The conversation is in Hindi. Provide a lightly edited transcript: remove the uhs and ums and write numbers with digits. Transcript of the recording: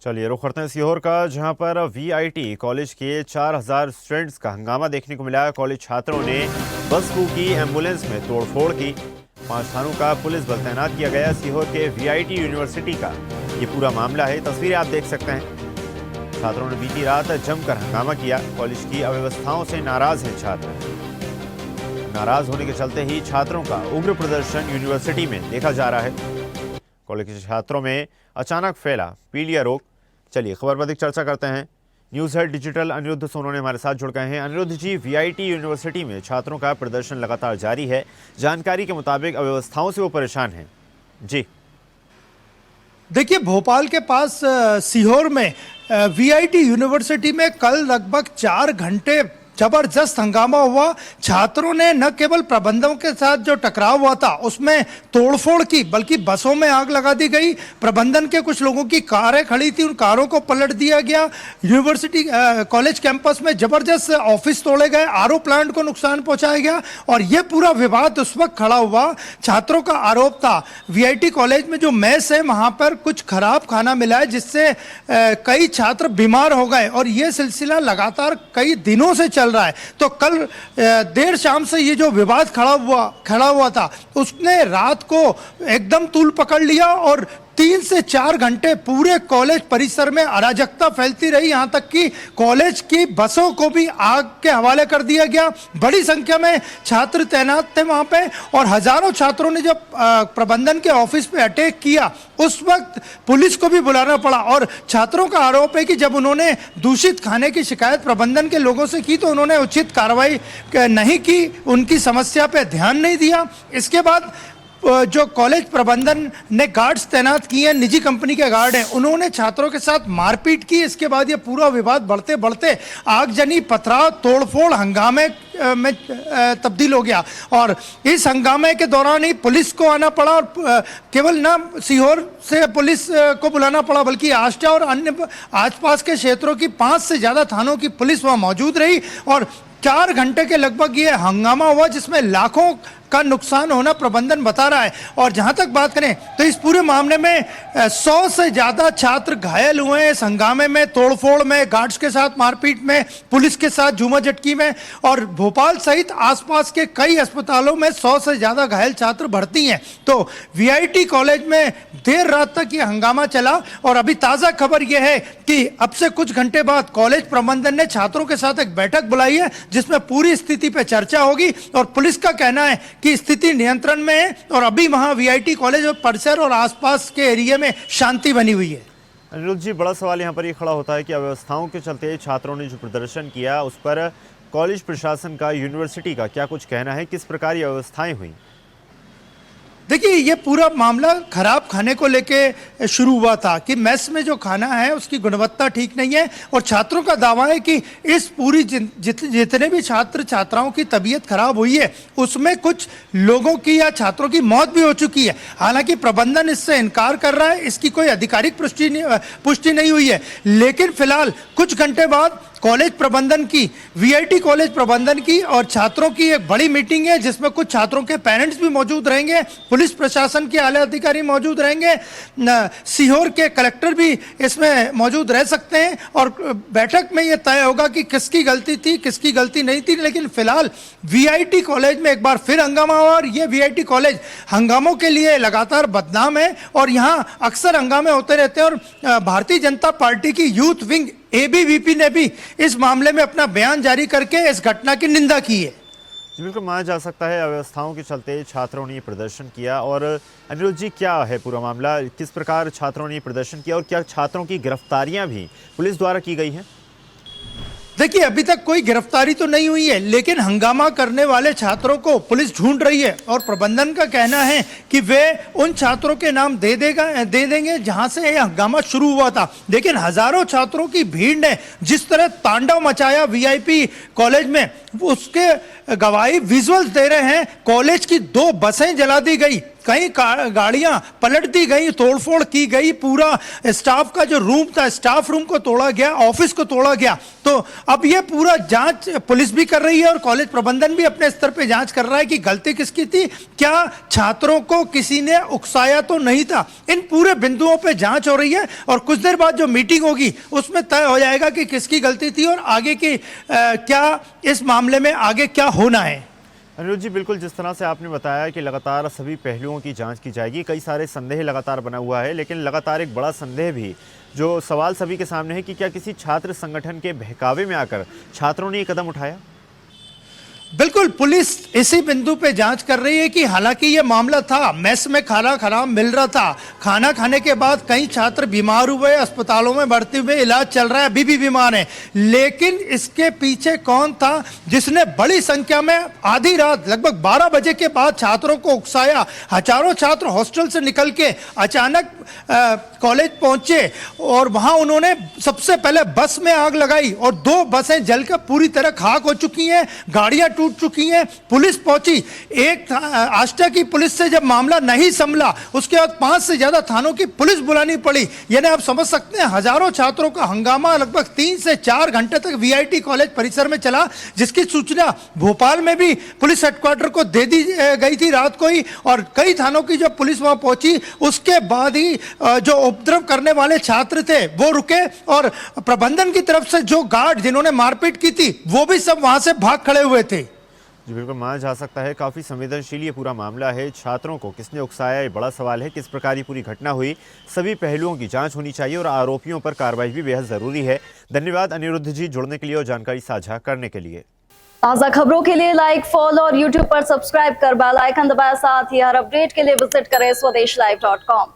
चलिए रुख करते हैं सीहोर का, जहां पर वीआईटी कॉलेज के 4000 स्टूडेंट्स का हंगामा देखने को मिला। कॉलेज छात्रों ने बस फूकी, एम्बुलेंस में तोड़फोड़ की। 5 थानों का पुलिस बल तैनात किया गया। सीहोर के वीआईटी यूनिवर्सिटी का ये पूरा मामला है। तस्वीरें आप देख सकते हैं। छात्रों ने बीती रात जमकर हंगामा किया। कॉलेज की अव्यवस्थाओं से नाराज हैं छात्र। नाराज होने के चलते ही छात्रों का उग्र प्रदर्शन यूनिवर्सिटी में देखा जा रहा है। कॉलेज के छात्रों में अचानक फैला पीलिया रोग। चलिए खबर पर अधिक चर्चा करते हैं। News head digital Anirudh Sonone हमारे साथ जुड़ गए हैं। अनिरुद्ध जी, वीआईटी यूनिवर्सिटी में छात्रों का प्रदर्शन लगातार जारी है। जानकारी के मुताबिक अव्यवस्थाओं से वो परेशान हैं। जी देखिए, भोपाल के पास सीहोर में वीआईटी यूनिवर्सिटी में कल लगभग 4 घंटे जबरदस्त हंगामा हुआ। छात्रों ने न केवल प्रबंधकों के साथ जो टकराव हुआ था उसमें तोड़फोड़ की, बल्कि बसों में आग लगा दी गई। प्रबंधन के कुछ लोगों की कारें खड़ी थी, उन कारों को पलट दिया गया। यूनिवर्सिटी कॉलेज कैंपस में जबरदस्त ऑफिस तोड़े गए, आरओ प्लांट को नुकसान पहुंचाया गया। और यह पूरा विवाद उस वक्त खड़ा हुआ। छात्रों का आरोप था वीआईटी कॉलेज में जो मेस है वहां पर कुछ खराब खाना मिला है, जिससे कई छात्र बीमार हो गए। और यह सिलसिला लगातार कई दिनों से चल रहा है। तो कल देर शाम से ये जो विवाद खड़ा हुआ था, उसने रात को एकदम तूल पकड़ लिया और 3 से 4 घंटे पूरे कॉलेज परिसर में अराजकता फैलती रही। यहां तक कि कॉलेज की बसों को भी आग के हवाले कर दिया गया। बड़ी संख्या में छात्र तैनात थे वहां पे और हजारों छात्रों ने जब प्रबंधन के ऑफिस पे अटैक किया, उस वक्त पुलिस को भी बुलाना पड़ा। और छात्रों का आरोप है कि जब उन्होंने दूषित खाने की शिकायत प्रबंधन के लोगों से की तो उन्होंने उचित कार्रवाई नहीं की, उनकी समस्या पे ध्यान नहीं दिया। इसके बाद जो कॉलेज प्रबंधन ने गार्ड्स तैनात किए हैं, निजी कंपनी के गार्ड हैं, उन्होंने छात्रों के साथ मारपीट की। इसके बाद ये पूरा विवाद बढ़ते बढ़ते आगजनी, पथराव, तोड़फोड़, हंगामे में तब्दील हो गया। और इस हंगामे के दौरान ही पुलिस को आना पड़ा। और केवल ना सीहोर से पुलिस को बुलाना पड़ा, बल्कि आष्टा और अन्य आसपास के क्षेत्रों की 5 से ज़्यादा थानों की पुलिस वहाँ मौजूद रही। और 4 घंटे के लगभग ये हंगामा हुआ, जिसमें लाखों का नुकसान होना प्रबंधन बता रहा है। और जहां तक बात करें तो इस पूरे मामले में 100 से ज्यादा छात्र घायल हुए हैं। इस हंगामे में, तोड़फोड़ में, गार्ड्स के साथ मारपीट में, पुलिस के साथ झूमाझटकी में। और भोपाल सहित आसपास के कई अस्पतालों में 100 से ज्यादा घायल छात्र भर्ती हैं। तो वीआईटी कॉलेज में देर रात तक ये हंगामा चला। और अभी ताजा खबर यह है कि अब से कुछ घंटे बाद कॉलेज प्रबंधन ने छात्रों के साथ एक बैठक बुलाई है, जिसमें पूरी स्थिति पर चर्चा होगी। और पुलिस का कहना है कि स्थिति नियंत्रण में है और अभी वहां वीआईटी कॉलेज और परिसर और आसपास के एरिया में शांति बनी हुई है। अनिरुद्ध जी, बड़ा सवाल यहाँ पर ये खड़ा होता है कि अव्यवस्थाओं के चलते छात्रों ने जो प्रदर्शन किया, उस पर कॉलेज प्रशासन का, यूनिवर्सिटी का क्या कुछ कहना है? किस प्रकार ये व्यवस्थाएं हुई? देखिए, ये पूरा मामला खराब खाने को लेके शुरू हुआ था कि मेस में जो खाना है उसकी गुणवत्ता ठीक नहीं है। और छात्रों का दावा है कि इस पूरी जितने भी छात्र छात्राओं की तबीयत खराब हुई है, उसमें कुछ लोगों की या छात्रों की मौत भी हो चुकी है। हालांकि प्रबंधन इससे इनकार कर रहा है, इसकी कोई आधिकारिक पुष्टि नहीं हुई है। लेकिन फिलहाल कुछ घंटे बाद कॉलेज प्रबंधन की, वीआईटी कॉलेज प्रबंधन की और छात्रों की एक बड़ी मीटिंग है, जिसमें कुछ छात्रों के पेरेंट्स भी मौजूद रहेंगे, पुलिस प्रशासन के आला अधिकारी मौजूद रहेंगे, सीहोर के कलेक्टर भी इसमें मौजूद रह सकते हैं। और बैठक में यह तय होगा कि किसकी गलती थी, किसकी गलती नहीं थी। लेकिन फिलहाल वीआईटी कॉलेज में एक बार फिर हंगामा हुआ। और ये वीआईटी कॉलेज हंगामों के लिए लगातार बदनाम है और यहाँ अक्सर हंगामे होते रहते हैं। और भारतीय जनता पार्टी की यूथ विंग एबीवीपी ने भी इस मामले में अपना बयान जारी करके इस घटना की निंदा की है। जी बिल्कुल, माना जा सकता है अव्यवस्थाओं के चलते छात्रों ने ये प्रदर्शन किया। और अनिरुद्ध जी, क्या है पूरा मामला? किस प्रकार छात्रों ने ये प्रदर्शन किया और क्या छात्रों की गिरफ्तारियां भी पुलिस द्वारा की गई हैं? देखिए, अभी तक कोई गिरफ्तारी तो नहीं हुई है, लेकिन हंगामा करने वाले छात्रों को पुलिस ढूंढ रही है। और प्रबंधन का कहना है कि वे उन छात्रों के नाम दे देंगे जहां से यह हंगामा शुरू हुआ था। लेकिन हजारों छात्रों की भीड़ ने जिस तरह तांडव मचाया वीआईपी कॉलेज में, उसके गवाही विजुअल्स दे रहे हैं। कॉलेज की 2 बसें जला दी गई, कई गाड़ियां पलट दी गई, तोड़फोड़ की गई, पूरा स्टाफ का जो रूम था, स्टाफ रूम को तोड़ा गया, ऑफिस को तोड़ा गया। तो अब ये पूरा जांच पुलिस भी कर रही है और कॉलेज प्रबंधन भी अपने स्तर पे जांच कर रहा है कि गलती किसकी थी, क्या छात्रों को किसी ने उकसाया तो नहीं था। इन पूरे बिंदुओं पे जांच हो रही है और कुछ देर बाद जो मीटिंग होगी उसमें तय हो जाएगा कि किसकी गलती थी और आगे की क्या इस मामले में आगे क्या होना है। अनिरुद्ध जी, बिल्कुल जिस तरह से आपने बताया कि लगातार सभी पहलुओं की जांच की जाएगी, कई सारे संदेह लगातार बना हुआ है, लेकिन लगातार एक बड़ा संदेह भी जो सवाल सभी के सामने है कि क्या किसी छात्र संगठन के बहकावे में आकर छात्रों ने ये कदम उठाया? बिल्कुल, पुलिस इसी बिंदु पे जांच कर रही है कि हालांकि ये मामला था, मेस में खाना खराब मिल रहा था, खाना खाने के बाद कई छात्र बीमार हुए, अस्पतालों में भर्ती हुए, इलाज चल रहा है, अभी भी बीमार हैं, लेकिन इसके पीछे कौन था जिसने बड़ी संख्या में आधी रात लगभग 12 बजे के बाद छात्रों को उकसाया। हजारों छात्र हॉस्टल से निकल के अचानक कॉलेज पहुंचे और वहां उन्होंने सबसे पहले बस में आग लगाई और 2 बसें जलकर पूरी तरह खाक हो चुकी हैं, गाड़ियां टूट चुकी हैं। पुलिस पहुंची, एक आष्टा की पुलिस से जब मामला नहीं संभला उसके बाद 5 से ज्यादा थानों की पुलिस बुलानी पड़ी। यानी आप समझ सकते हैं हजारों छात्रों का हंगामा लगभग 3 से 4 घंटे तक वीआईटी कॉलेज परिसर में चला, जिसकी सूचना भोपाल में भी पुलिस हेडक्वार्टर को दे दी गई थी रात को ही, और कई थानों की जब पुलिस वहां पहुंची उसके बाद ही जो उपद्रव करने वाले छात्र थे वो रुके और प्रबंधन की तरफ से जो गार्ड जिन्होंने मारपीट की थी वो भी सब वहां से भाग खड़े हुए थे। जी बिल्कुल, माना जा सकता है काफ़ी संवेदनशील ये पूरा मामला है। छात्रों को किसने उकसाया, ये बड़ा सवाल है। किस प्रकार ये पूरी घटना हुई, सभी पहलुओं की जांच होनी चाहिए और आरोपियों पर कार्रवाई भी बेहद ज़रूरी है। धन्यवाद अनिरुद्ध जी, जुड़ने के लिए और जानकारी साझा करने के लिए। ताज़ा खबरों के लिए लाइक, फॉलो और यूट्यूब पर सब्सक्राइब कर बेल आइकन दबाएं। साथ ही हर अपडेट के लिए विजिट करें स्वदेशलाइव.com।